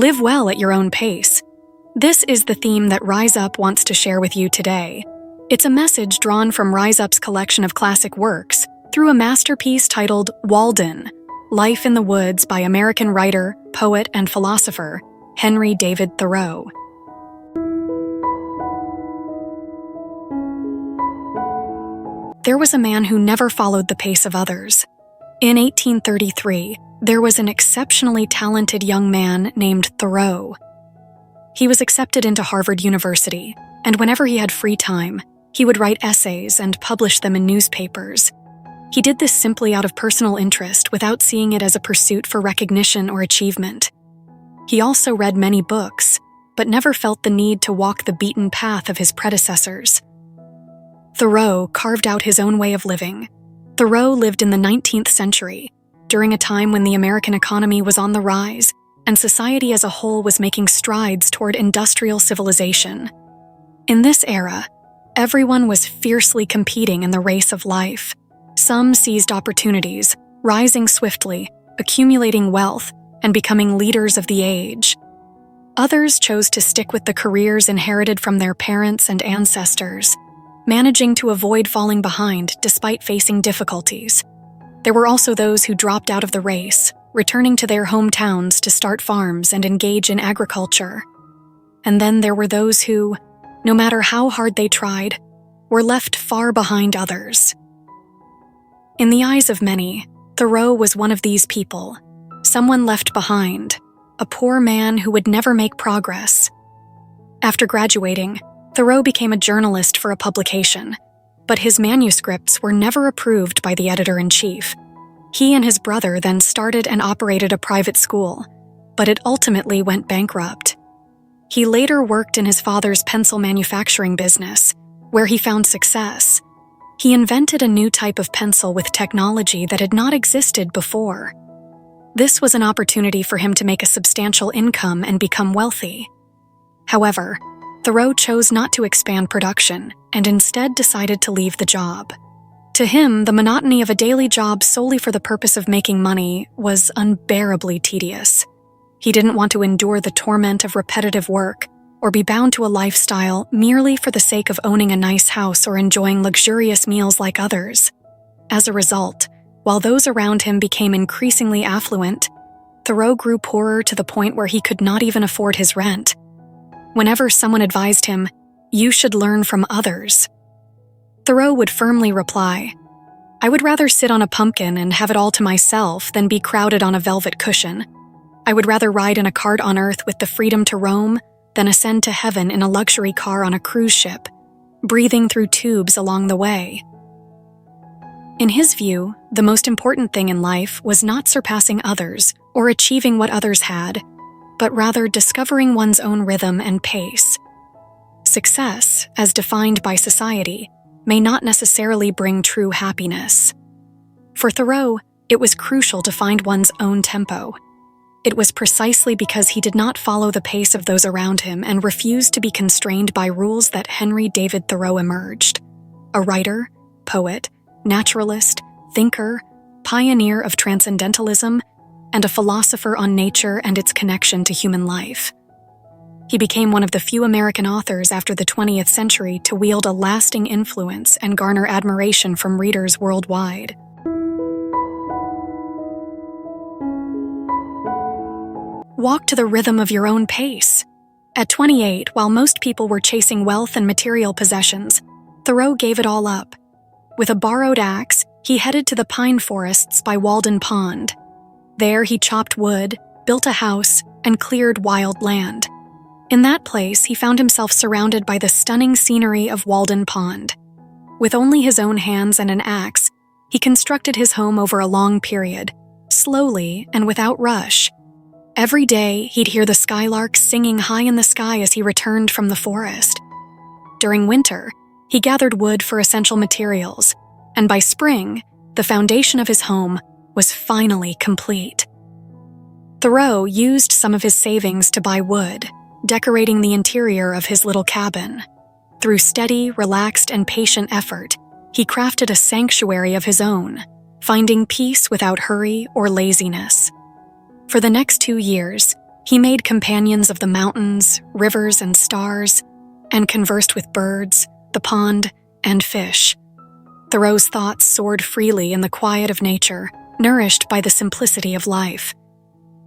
Live well at your own pace. This is the theme that Rise Up wants to share with you today. It's a message drawn from Rise Up's collection of classic works through a masterpiece titled "well-trodden: Life in the Woods" by American writer, poet, and philosopher Henry David Thoreau. There was a man who never followed the pace of others. In 1833, there was an exceptionally talented young man named Thoreau. He was accepted into Harvard University, and whenever he had free time, he would write essays and publish them in newspapers. He did this simply out of personal interest without seeing it as a pursuit for recognition or achievement. He also read many books, but never felt the need to walk the beaten path of his predecessors. Thoreau carved out his own way of living. Thoreau lived in the 19th century, during a time when the American economy was on the rise and society as a whole was making strides toward industrial civilization. In this era, everyone was fiercely competing in the race of life. Some seized opportunities, rising swiftly, accumulating wealth, and becoming leaders of the age. Others chose to stick with the careers inherited from their parents and ancestors, managing to avoid falling behind despite facing difficulties. There were also those who dropped out of the race, returning to their hometowns to start farms and engage in agriculture. And then there were those who, no matter how hard they tried, were left far behind others. In the eyes of many, Thoreau was one of these people, someone left behind, a poor man who would never make progress. After graduating, Thoreau became a journalist for a publication, but his manuscripts were never approved by the editor-in-chief. He and his brother then started and operated a private school, but it ultimately went bankrupt. He later worked in his father's pencil manufacturing business, where he found success. He invented a new type of pencil with technology that had not existed before. This was an opportunity for him to make a substantial income and become wealthy. However, Thoreau chose not to expand production and instead decided to leave the job. To him, the monotony of a daily job solely for the purpose of making money was unbearably tedious. He didn't want to endure the torment of repetitive work or be bound to a lifestyle merely for the sake of owning a nice house or enjoying luxurious meals like others. As a result, while those around him became increasingly affluent, Thoreau grew poorer to the point where he could not even afford his rent. Whenever someone advised him, "You should learn from others," Thoreau would firmly reply, "I would rather sit on a pumpkin and have it all to myself than be crowded on a velvet cushion. I would rather ride in a cart on earth with the freedom to roam than ascend to heaven in a luxury car on a cruise ship, breathing through tubes along the way." In his view, the most important thing in life was not surpassing others or achieving what others had, but rather discovering one's own rhythm and pace. Success, as defined by society, may not necessarily bring true happiness. For Thoreau, it was crucial to find one's own tempo. It was precisely because he did not follow the pace of those around him and refused to be constrained by rules that Henry David Thoreau emerged, a writer, poet, naturalist, thinker, pioneer of transcendentalism, and a philosopher on nature and its connection to human life. He became one of the few American authors after the 20th century to wield a lasting influence and garner admiration from readers worldwide. Walk to the rhythm of your own pace. At 28, while most people were chasing wealth and material possessions, Thoreau gave it all up. With a borrowed axe, he headed to the pine forests by Walden Pond. There he chopped wood, built a house, and cleared wild land. In that place, he found himself surrounded by the stunning scenery of Walden Pond. With only his own hands and an axe, he constructed his home over a long period, slowly and without rush. Every day, he'd hear the skylarks singing high in the sky as he returned from the forest. During winter, he gathered wood for essential materials, and by spring, the foundation of his home was finally complete. Thoreau used some of his savings to buy wood, decorating the interior of his little cabin. Through steady, relaxed, and patient effort, he crafted a sanctuary of his own, finding peace without hurry or laziness. For the next 2 years, He made companions of the mountains, rivers, and stars, and conversed with birds, the pond, and fish. Thoreau's thoughts soared freely in the quiet of nature, nourished by the simplicity of life.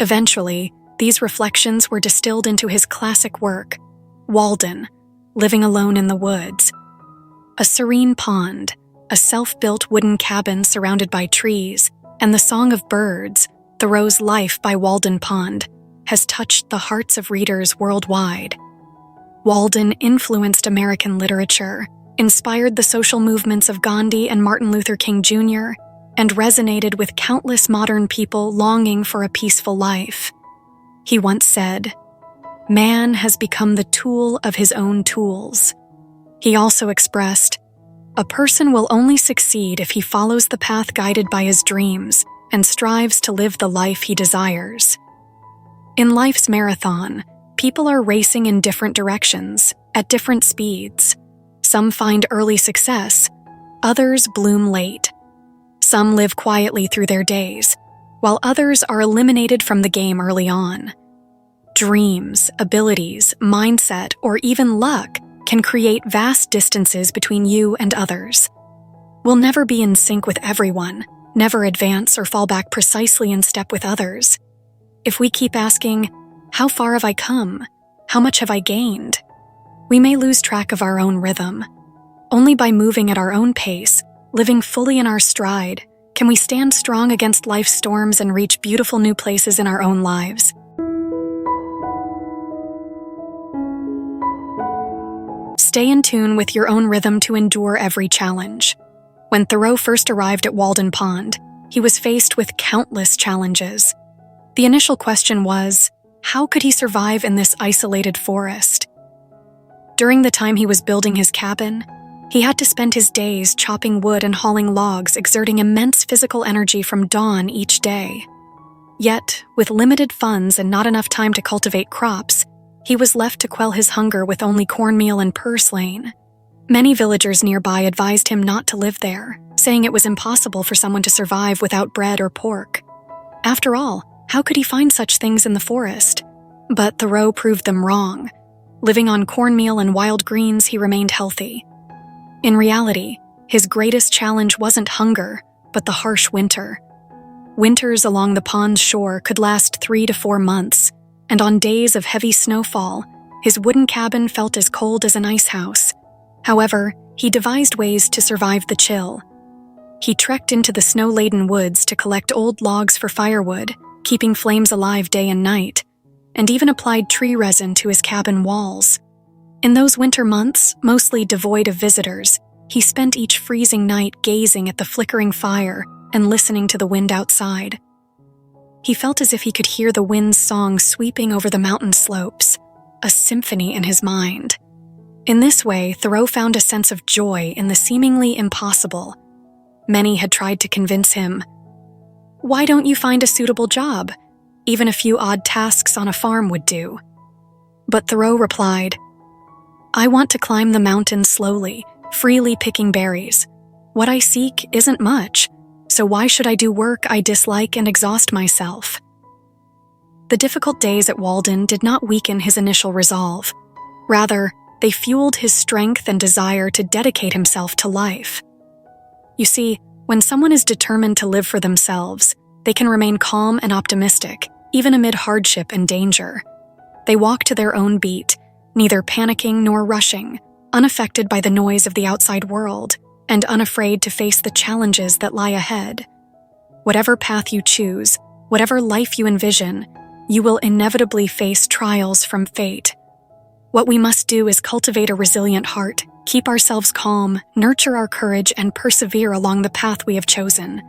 Eventually, these reflections were distilled into his classic work, Walden, Living Alone in the Woods. A serene pond, a self-built wooden cabin surrounded by trees, and the song of birds, Thoreau's Life by Walden Pond, has touched the hearts of readers worldwide. Walden influenced American literature, inspired the social movements of Gandhi and Martin Luther King Jr., and resonated with countless modern people longing for a peaceful life. He once said, "Man has become the tool of his own tools." He also expressed, "A person will only succeed if he follows the path guided by his dreams and strives to live the life he desires." In life's marathon, people are racing in different directions, at different speeds. Some find early success, others bloom late. Some live quietly through their days, while others are eliminated from the game early on. Dreams, abilities, mindset, or even luck can create vast distances between you and others. We'll never be in sync with everyone, never advance or fall back precisely in step with others. If we keep asking, "How far have I come? How much have I gained?" we may lose track of our own rhythm. Only by moving at our own pace, living fully in our stride, can we stand strong against life's storms and reach beautiful new places in our own lives. Stay in tune with your own rhythm to endure every challenge. When Thoreau first arrived at Walden Pond, he was faced with countless challenges. The initial question was, how could he survive in this isolated forest? During the time he was building his cabin, he had to spend his days chopping wood and hauling logs, exerting immense physical energy from dawn each day. Yet, with limited funds and not enough time to cultivate crops, he was left to quell his hunger with only cornmeal and purslane. Many villagers nearby advised him not to live there, saying it was impossible for someone to survive without bread or pork. After all, how could he find such things in the forest? But Thoreau proved them wrong. Living on cornmeal and wild greens, he remained healthy. In reality, his greatest challenge wasn't hunger, but the harsh winter. Winters along the pond's shore could last 3 to 4 months, and on days of heavy snowfall, his wooden cabin felt as cold as an ice house. However, he devised ways to survive the chill. He trekked into the snow-laden woods to collect old logs for firewood, keeping flames alive day and night, and even applied tree resin to his cabin walls. In those winter months, mostly devoid of visitors, he spent each freezing night gazing at the flickering fire and listening to the wind outside. He felt as if he could hear the wind's song sweeping over the mountain slopes, a symphony in his mind. In this way, Thoreau found a sense of joy in the seemingly impossible. Many had tried to convince him, "Why don't you find a suitable job? Even a few odd tasks on a farm would do." But Thoreau replied, "I want to climb the mountain slowly, freely picking berries. What I seek isn't much, so why should I do work I dislike and exhaust myself?" The difficult days at Walden did not weaken his initial resolve. Rather, they fueled his strength and desire to dedicate himself to life. You see, when someone is determined to live for themselves, they can remain calm and optimistic, even amid hardship and danger. They walk to their own beat, neither panicking nor rushing, unaffected by the noise of the outside world, and unafraid to face the challenges that lie ahead. Whatever path you choose, whatever life you envision, you will inevitably face trials from fate. What we must do is cultivate a resilient heart, keep ourselves calm, nurture our courage, and persevere along the path we have chosen.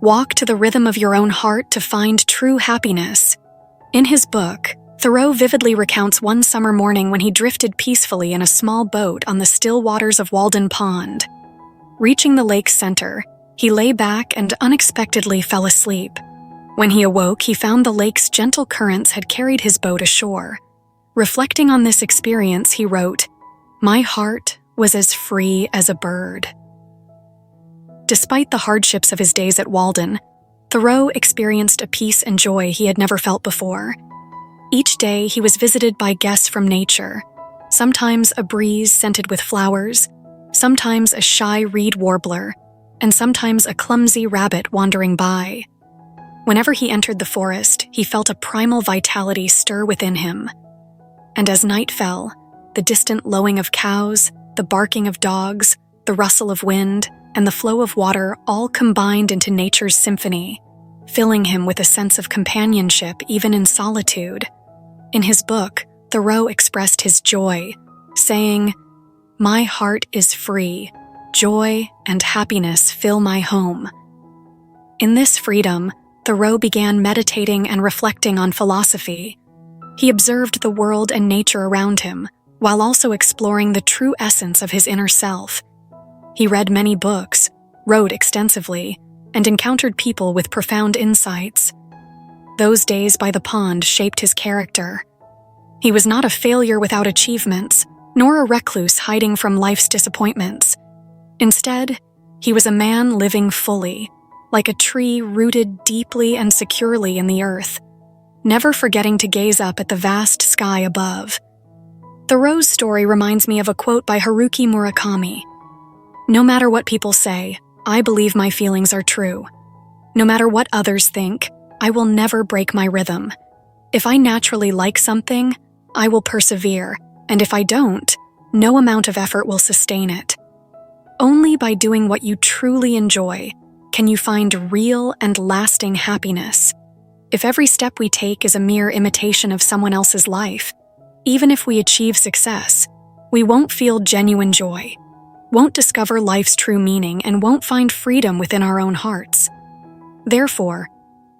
Walk to the rhythm of your own heart to find true happiness. In his book, Thoreau vividly recounts one summer morning when he drifted peacefully in a small boat on the still waters of Walden Pond. Reaching the lake's center, he lay back and unexpectedly fell asleep. When he awoke, he found the lake's gentle currents had carried his boat ashore. Reflecting on this experience, he wrote, "My heart was as free as a bird." Despite the hardships of his days at Walden, Thoreau experienced a peace and joy he had never felt before. Each day he was visited by guests from nature, sometimes a breeze scented with flowers, sometimes a shy reed warbler, and sometimes a clumsy rabbit wandering by. Whenever he entered the forest, he felt a primal vitality stir within him. And as night fell, the distant lowing of cows, the barking of dogs, the rustle of wind, and the flow of water all combined into nature's symphony, filling him with a sense of companionship even in solitude. In his book, Thoreau expressed his joy, saying, "My heart is free. Joy and happiness fill my home." In this freedom, Thoreau began meditating and reflecting on philosophy. He observed the world and nature around him, while also exploring the true essence of his inner self. He read many books, wrote extensively, and encountered people with profound insights. Those days by the pond shaped his character. He was not a failure without achievements, nor a recluse hiding from life's disappointments. Instead, he was a man living fully, like a tree rooted deeply and securely in the earth, never forgetting to gaze up at the vast sky above. Thoreau's story reminds me of a quote by Haruki Murakami. "No matter what people say, I believe my feelings are true. No matter what others think, I will never break my rhythm. If I naturally like something, I will persevere, and if I don't, no amount of effort will sustain it. Only by doing what you truly enjoy can you find real and lasting happiness. If every step we take is a mere imitation of someone else's life, even if we achieve success, we won't feel genuine joy, won't discover life's true meaning, and won't find freedom within our own hearts. Therefore,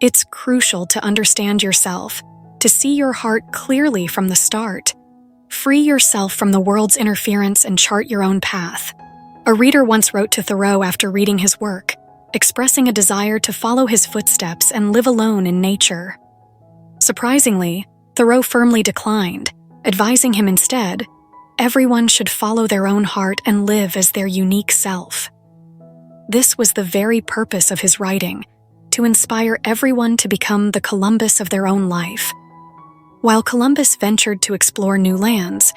it's crucial to understand yourself, to see your heart clearly from the start. Free yourself from the world's interference and chart your own path." A reader once wrote to Thoreau after reading his work, expressing a desire to follow his footsteps and live alone in nature. Surprisingly, Thoreau firmly declined, advising him instead, everyone should follow their own heart and live as their unique self. This was the very purpose of his writing, to inspire everyone to become the Columbus of their own life. While Columbus ventured to explore new lands,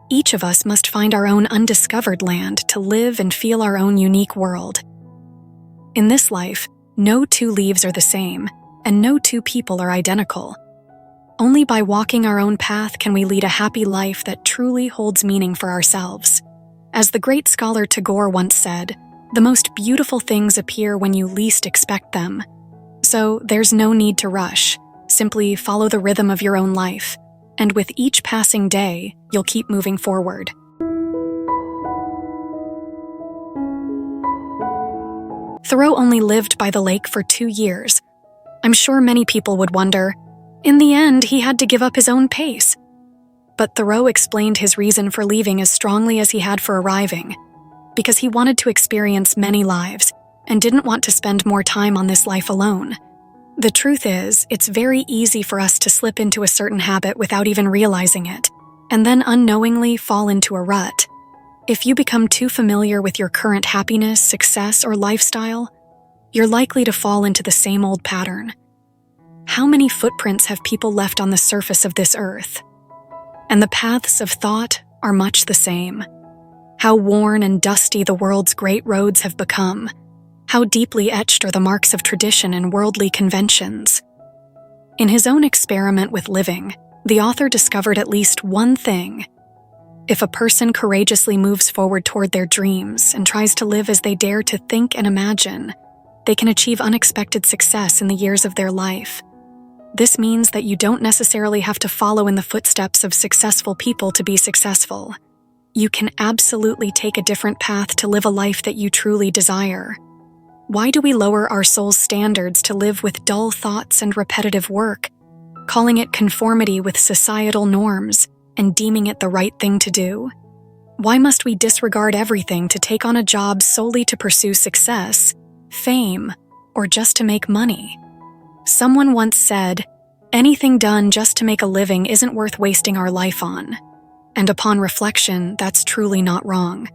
each of us must find our own undiscovered land to live and feel our own unique world. In this life, no two leaves are the same, and no two people are identical. Only by walking our own path can we lead a happy life that truly holds meaning for ourselves. As the great scholar Tagore once said, "The most beautiful things appear when you least expect them." So there's no need to rush. Simply follow the rhythm of your own life, and with each passing day, you'll keep moving forward. Thoreau only lived by the lake for 2 years. I'm sure many people would wonder, in the end, he had to give up his own pace. But Thoreau explained his reason for leaving as strongly as he had for arriving, because he wanted to experience many lives and didn't want to spend more time on this life alone. The truth is, it's very easy for us to slip into a certain habit without even realizing it, and then unknowingly fall into a rut. If you become too familiar with your current happiness, success, or lifestyle, you're likely to fall into the same old pattern. How many footprints have people left on the surface of this earth? And the paths of thought are much the same. How worn and dusty the world's great roads have become. How deeply etched are the marks of tradition and worldly conventions. In his own experiment with living, the author discovered at least one thing. If a person courageously moves forward toward their dreams and tries to live as they dare to think and imagine, they can achieve unexpected success in the years of their life. This means that you don't necessarily have to follow in the footsteps of successful people to be successful. You can absolutely take a different path to live a life that you truly desire. Why do we lower our soul's standards to live with dull thoughts and repetitive work, calling it conformity with societal norms and deeming it the right thing to do? Why must we disregard everything to take on a job solely to pursue success, fame, or just to make money? Someone once said, "Anything done just to make a living isn't worth wasting our life on." And upon reflection, that's truly not wrong.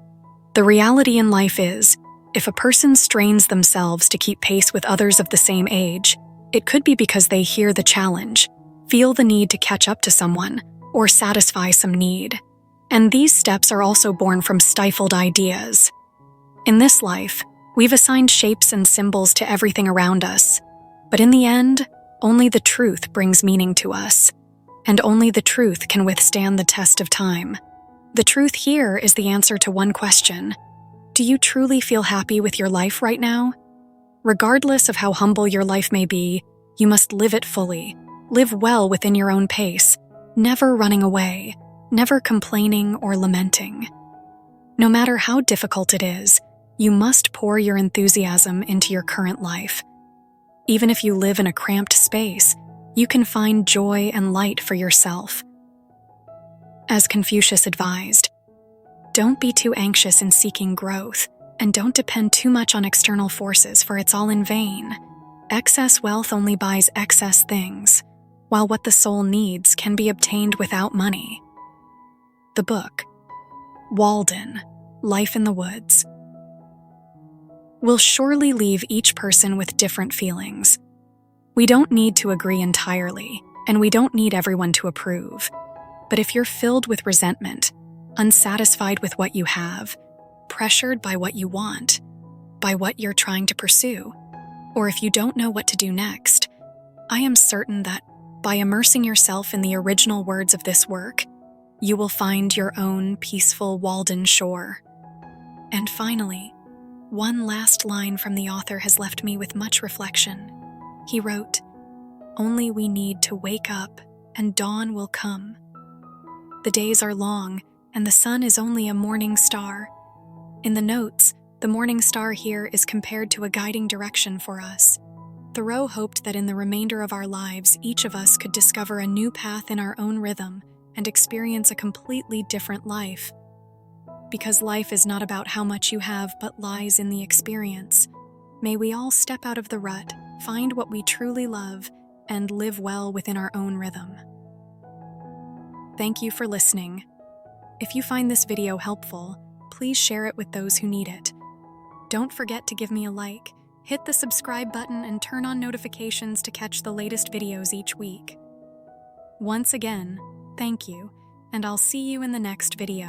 The reality in life is, If a person strains themselves to keep pace with others of the same age, it could be because they hear the challenge, feel the need to catch up to someone, or satisfy some need. And these steps are also born from stifled ideas. In this life, we've assigned shapes and symbols to everything around us, but in the end, only the truth brings meaning to us, and only the truth can withstand the test of time. The truth here is the answer to one question: do you truly feel happy with your life right now? Regardless of how humble your life may be, you must live it fully, live well within your own pace, never running away, never complaining or lamenting. No matter how difficult it is, you must pour your enthusiasm into your current life. Even if you live in a cramped space, you can find joy and light for yourself. As Confucius advised, don't be too anxious in seeking growth, and don't depend too much on external forces, for it's all in vain. Excess wealth only buys excess things, while what the soul needs can be obtained without money. The book, Walden, Life in the Woods, will surely leave each person with different feelings. We don't need to agree entirely, and we don't need everyone to approve. But if you're filled with resentment, unsatisfied with what you have, pressured by what you want, by what you're trying to pursue, or if you don't know what to do next, I am certain that by immersing yourself in the original words of this work, you will find your own peaceful Walden shore. And finally, one last line from the author has left me with much reflection. He wrote, "Only we need to wake up, and dawn will come. The days are long, and the sun is only a morning star." In the notes, the morning star here is compared to a guiding direction for us. Thoreau hoped that in the remainder of our lives, each of us could discover a new path in our own rhythm and experience a completely different life. Because life is not about how much you have, but lies in the experience. May we all step out of the rut, find what we truly love, and live well within our own rhythm. Thank you for listening. If you find this video helpful, please share it with those who need it. Don't forget to give me a like, hit the subscribe button, and turn on notifications to catch the latest videos each week. Once again, thank you, and I'll see you in the next video.